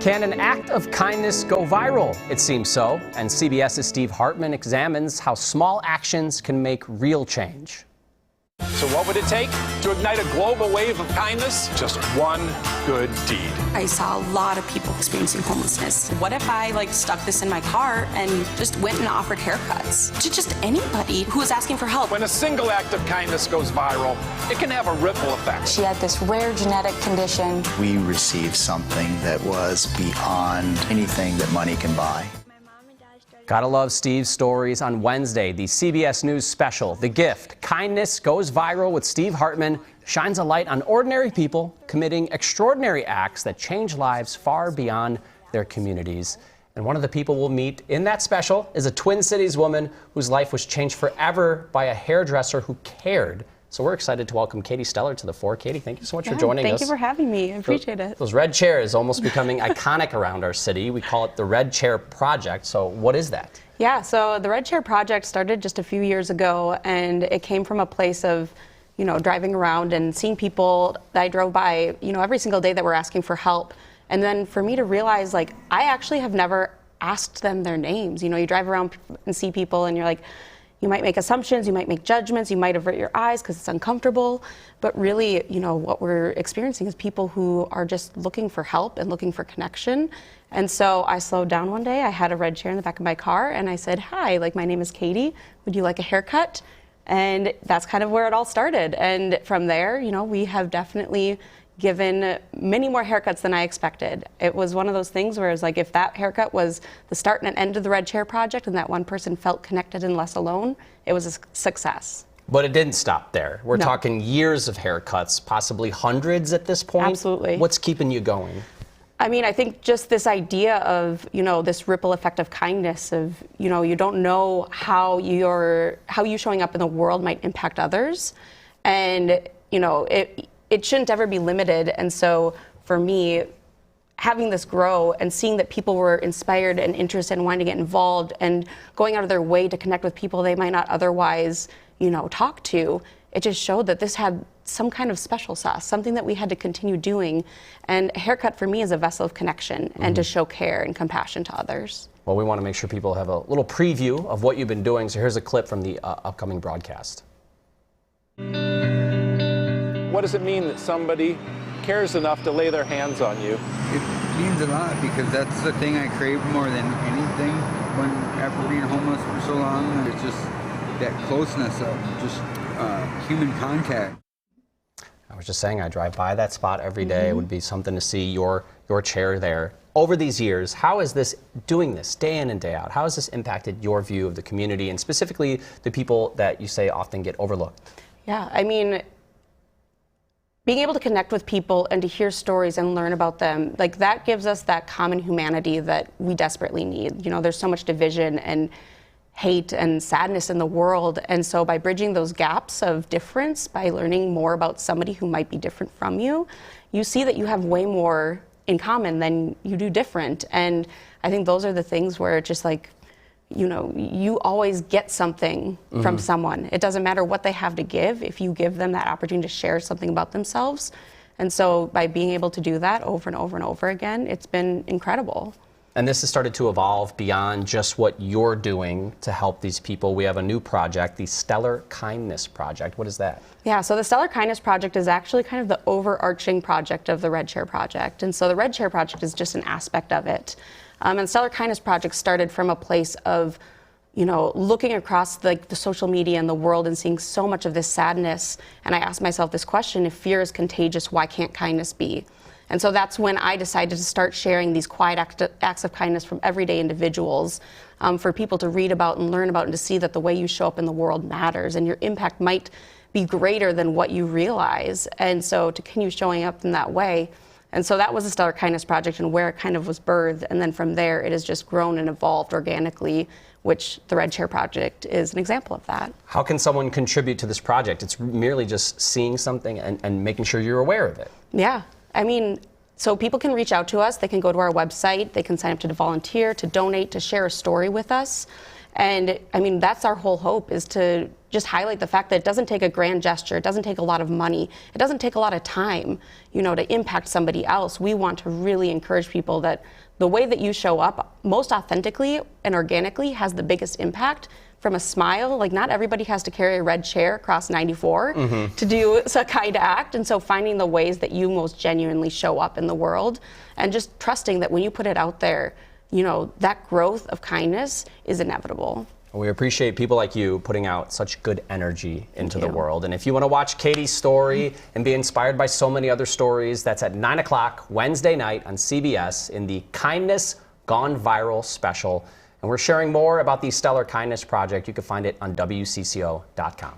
Can an act of kindness go viral? It seems so. And CBS's Steve Hartman examines how small actions can make real change. So what would it take to ignite a global wave of kindness? Just one good deed. I saw a lot of people experiencing homelessness. What if I stuck this in my car and just went and offered haircuts to just anybody who was asking for help? When a single act of kindness goes viral, it can have a ripple effect. She had this rare genetic condition. We received something that was beyond anything that money can buy. Gotta love Steve's stories. On Wednesday, the CBS News special, The Gift, Kindness Goes Viral with Steve Hartman, shines a light on ordinary people committing extraordinary acts that change lives far beyond their communities. And one of the people we'll meet in that special is a Twin Cities woman whose life was changed forever by a hairdresser who cared. So we're excited to welcome Katie Steller to the fore. Katie, thank you so much for joining us. Thank you for having me. I appreciate it. Those red chairs almost becoming iconic around our city. We call it the Red Chair Project. So what is that? Yeah, so the Red Chair Project started just a few years ago, and it came from a place of, driving around and seeing people that I drove by, every single day that were asking for help. And then for me to realize, I actually have never asked them their names. You drive around and see people and you're like, you might make assumptions, you might make judgments, you might avert your eyes because it's uncomfortable. But really, what we're experiencing is people who are just looking for help and looking for connection. And so I slowed down one day. I had a red chair in the back of my car and I said, hi, my name is Katie. Would you like a haircut? And that's kind of where it all started. And from there, we have definitely given many more haircuts than I expected. It was one of those things where it was if that haircut was the start and an end of the Red Chair Project and that one person felt connected and less alone, it was a success. But it didn't stop there. We're talking years of haircuts, possibly hundreds at this point. Absolutely. What's keeping you going? I think just this idea of, this ripple effect of kindness of, you don't know how you showing up in the world might impact others. And, it shouldn't ever be limited. And so for me, having this grow and seeing that people were inspired and interested and wanting to get involved and going out of their way to connect with people they might not otherwise, talk to, it just showed that this had some kind of special sauce, something that we had to continue doing. And a haircut for me is a vessel of connection and to show care and compassion to others. Well, we want to make sure people have a little preview of what you've been doing. So here's a clip from the upcoming broadcast. What does it mean that somebody cares enough to lay their hands on you? It means a lot because that's the thing I crave more than anything after being homeless for so long. It's just that closeness of just human contact. I was just saying, I drive by that spot every day. It would be something to see your chair there. Over these years, how has doing this day in and day out, how has this impacted your view of the community and specifically the people that you say often get overlooked? Yeah, being able to connect with people and to hear stories and learn about them, that gives us that common humanity that we desperately need. There's so much division and hate and sadness in the world. And so by bridging those gaps of difference, by learning more about somebody who might be different from you, you see that you have way more in common than you do different. And I think those are the things where it's just you always get something from someone. It doesn't matter what they have to give if you give them that opportunity to share something about themselves. And so by being able to do that over and over and over again, it's been incredible. And this has started to evolve beyond just what you're doing to help these people. We have a new project, the Stellar Kindness Project. What is that? Yeah, so the Stellar Kindness Project is actually kind of the overarching project of the Red Chair Project. And so the Red Chair Project is just an aspect of it. And the Stellar Kindness Project started from a place of, looking across the social media and the world and seeing so much of this sadness. And I asked myself this question, if fear is contagious, why can't kindness be? And so that's when I decided to start sharing these quiet acts of kindness from everyday individuals for people to read about and learn about and to see that the way you show up in the world matters and your impact might be greater than what you realize. And so to continue showing up in that way. And so that was the Stellar Kindness Project and where it kind of was birthed. And then from there, it has just grown and evolved organically, which the Red Chair Project is an example of that. How can someone contribute to this project? It's merely just seeing something and making sure you're aware of it. Yeah. So people can reach out to us. They can go to our website. They can sign up to volunteer, to donate, to share a story with us. And I mean, that's our whole hope, is to just highlight the fact that it doesn't take a grand gesture, it doesn't take a lot of money, it doesn't take a lot of time, to impact somebody else. We want to really encourage people that the way that you show up most authentically and organically has the biggest impact. From a smile, like not everybody has to carry a red chair across 94 to do a kind act. And so finding the ways that you most genuinely show up in the world and just trusting that when you put it out there, that growth of kindness is inevitable. We appreciate people like you putting out such good energy into the world. And if you want to watch Katie's story and be inspired by so many other stories, that's at 9 o'clock Wednesday night on CBS in the Kindness Gone Viral special. And we're sharing more about the Stellar Kindness Project. You can find it on WCCO.com.